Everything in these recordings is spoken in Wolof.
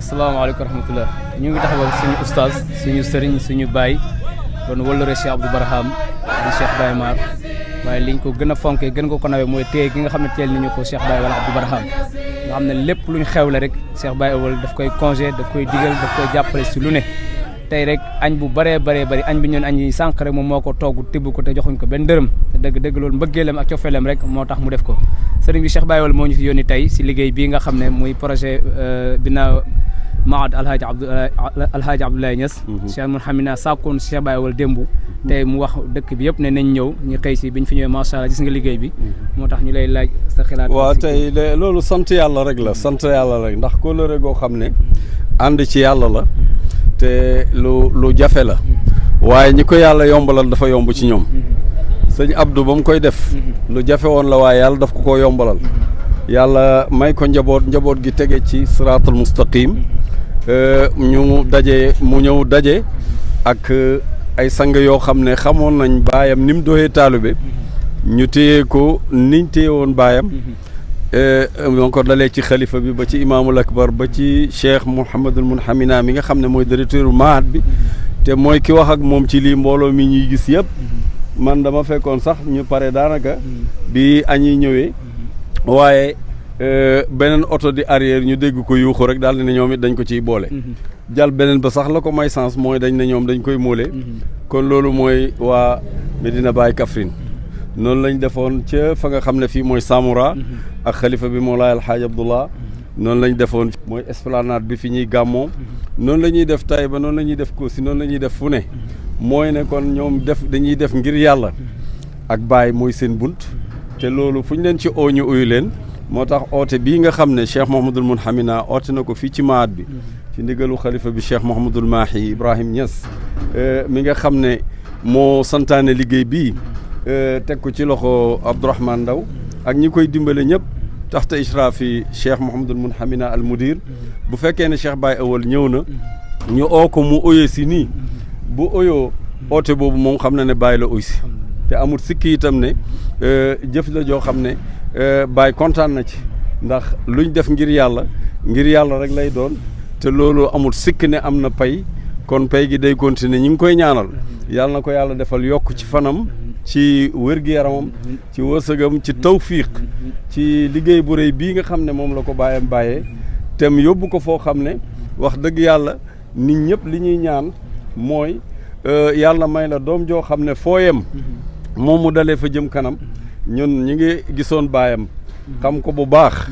asalaamaaleykum wa rahmatulah ñu ngi taxawal suñu oustaz suñu sëriñ suñu baay doon wëllëre Cheikh Abdou Barham di Cheikh Baye Mar waaye liñ ko gën a fonkee gën ko nawee mooy téye gi nga xam ne teel nañu ko Cheikh Baye wala Abdou Barham nga xam ne lépp luñ xewle rek Cheikh Baye Awal daf koy congé daf koy digal daf koy jàppale si lu ne tey rek añ bu bëree bëri añ bi ñoon añ yi sànq rek moom moo ko togg tibb ko te joxuñ ko benn dërëm te dëgg loolu mbëggeelam ak cofeelam rek moo tax mu def ko sëriñ bi Cheikh Baye Awal moo ñu fi yónni tey si liggéey bii nga xam ne muy projet binaa Maad Alhaaji Abdoulaye Niass Cheikh Mouhamina sàkkoon Cheikh Baye Awal démb tey mu wax dëkk bi yëpp ne nañ ñëw ñu xëy si biñ fi ñëwee macha allah gis nga liggéey bi moo tax ñu lay laaj sa xalaat. waaw tey loolu sant yàlla rek la sant yàlla rek ndax kóllëre goo xam ne ànd ci yàlla la te lu jafe la waaye ñi ko yàlla yombalal dafa yomb ci ñoom sëñ Abdou ba mu koy def lu jafe woon la waaye yàlla daf ko yombalal yàlla may ko njaboot gi tege ci siraatul mustaqim mu ñëw daje ak ay sang yoo xam ne xamoon nañ baayam ni mu doxee taalibe ñu téye ko niñ téye woon baayam moo ko dalee ci xalifa bi ba ci imaamul akbar ba ci cheikh Mouhamadul Munhamina mi nga xam ne mooy directeur mahad bi te mooy ki wax ak moom ci lii mbooloo mi ñuy gis yëpp man dama fekkoon sax ñu pare daanaka bi añuy ñëwee waaye beneen oto di arrière ñu dégg ko yuuxu rek daal ne ñoom it dañ ko ciy boole jàll beneen ba sax la ko may sens mooy dañ ne ñoom dañ koy móole kon loolu mooy waa Medina Baye Kaffrine noonu lañ defoon ca fa nga xam ne fii mooy Samoura ak xalifa bi Mawlaay Alxaaj Abdullah noonu lañ defoon mooy esplanade bi fi ñuy gàmmoo noonu la ñuy def Taïba noonu la ñuy def Kossy noonu la ñuy def fu ne mooy ne kon ñoom dañuy def ngir yàlla ak Baye mooy seen bunt te loolu fu ñu leen ci oo ñu uyu leen moo tax oote bii nga xam ne Cheikh Mouhamadul Munhamina oote na ko fii ci maat bi ci ndigalu xalifa bi Cheikh Mouhamadul Mahi Ibrahim Niass mi nga xam ne moo santaane liggéey bii teg ko ci loxo Abdourahmane Ndaw ak ñi koy dimbale ñëpp taxta ishraafi Cheikh Mouhamadul Munhamina al mudir bu fekkee ne Cheikh Baye Awal ñëw na ñu oo ko mu oyee si nii bu oyoo oote boobu moom xam na ne Baye la oy si te amul sikki itam ne jëf la joo xam ne Baye kontaan na ci ndax luñ def ngir yàlla rek lay doon te loolu amul sikk ne am na pay kon pay gi day continuer ñi ngi koy ñaanal yàlla na ko yàlla defal yokk ci fanam ci wér-gi-yaramam ci wërsëgam ci tawfiq ci liggéey bu rëy bii nga xam ne moom la ko bàyyee tem yóbbu ko foo xam ne wax dëgg yàlla nit ñëpp li ñuy ñaan mooy yàlla may la doom joo xam ne foo yem moom mu dalee fa jëm kanam ñun ñi ngi gisoon baayam xam ko bu baax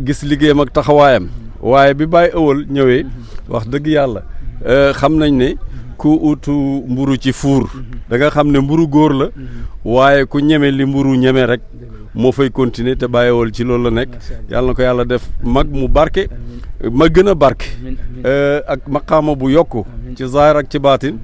gis liggéeyam ak taxawaayam waaye bi Baye Awal ñëwee wax dëgg yàlla xam nañ ne ku utu mburu ci fuur da nga xam ne mburu góor la waaye ku ñeme li mburu ñeme rek moo fay continuer te Baye Awal ci loolu la nekk yàlla na ko yàlla def mag mu barke ma gën a barke ak maqaama bu yokku ci zaahir ak ci baatin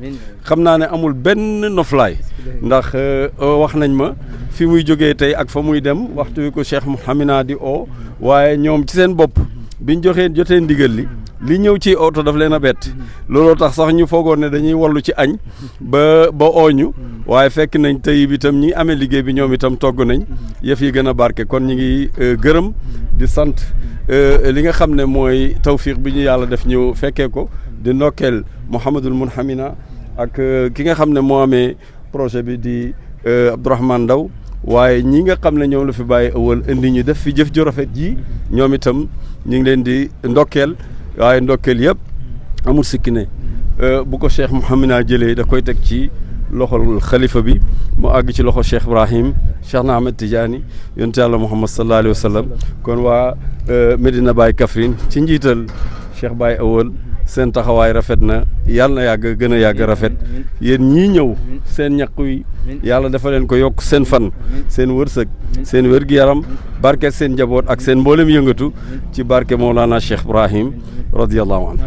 xam naa ne amul benn noflaay ndax wax nañ ma fi muy jógee tey ak fa muy dem waxtu wi ko Cheikh Mouhamina di oo waaye ñoom ci seen bopp biñ jotee ndigal li ñëw ci oto daf leen a bett looloo tax sax ñu foogoon ne dañuy wallu ci añ ba ooñu waaye fekk nañ tey bi itam ñi amee liggéey bi ñoom itam togg nañ yëf yi gën a barke kon ñi ngi gërëm di sant li nga xam ne mooy tawfiq bi ñu yàlla def ñu fekkee ko di ndokkeel Mouhamadul Munhamina ak ki nga xam ne moo amee projet bi di Abdourahmane Ndaw waaye ñi nga xam ne ñoom la fi Baye Awal indi ñu def fi jëf ju rafet ji ñoom itam ñu ngi leen di ndokkeel waaye ndokkeel yëpp amul sikki ne bu ko Cheikh Mouhamina jëlee da koy teg ci loxol xalifa bi mu àgg ci loxo Cheikh Ibrahim Cheikh na Ahmed Tidiane yonent yàlla Muhammad sallallahu alayhi wa sallam kon waa Medina Baye Kaffrine ci njiital Cheikh Baye Awal seen taxawaay rafet na yàlla na yàgg gën a yàgg rafet yéen ñii ñëw seen ñaq yi yàlla dafa leen ko yokk seen fan seen wërsëg seen wér-gi-yaram barke seen njaboot ak seen mboolem yëngatu ci barke Mawlana Cheikh Ibrahim radiyallahu anhu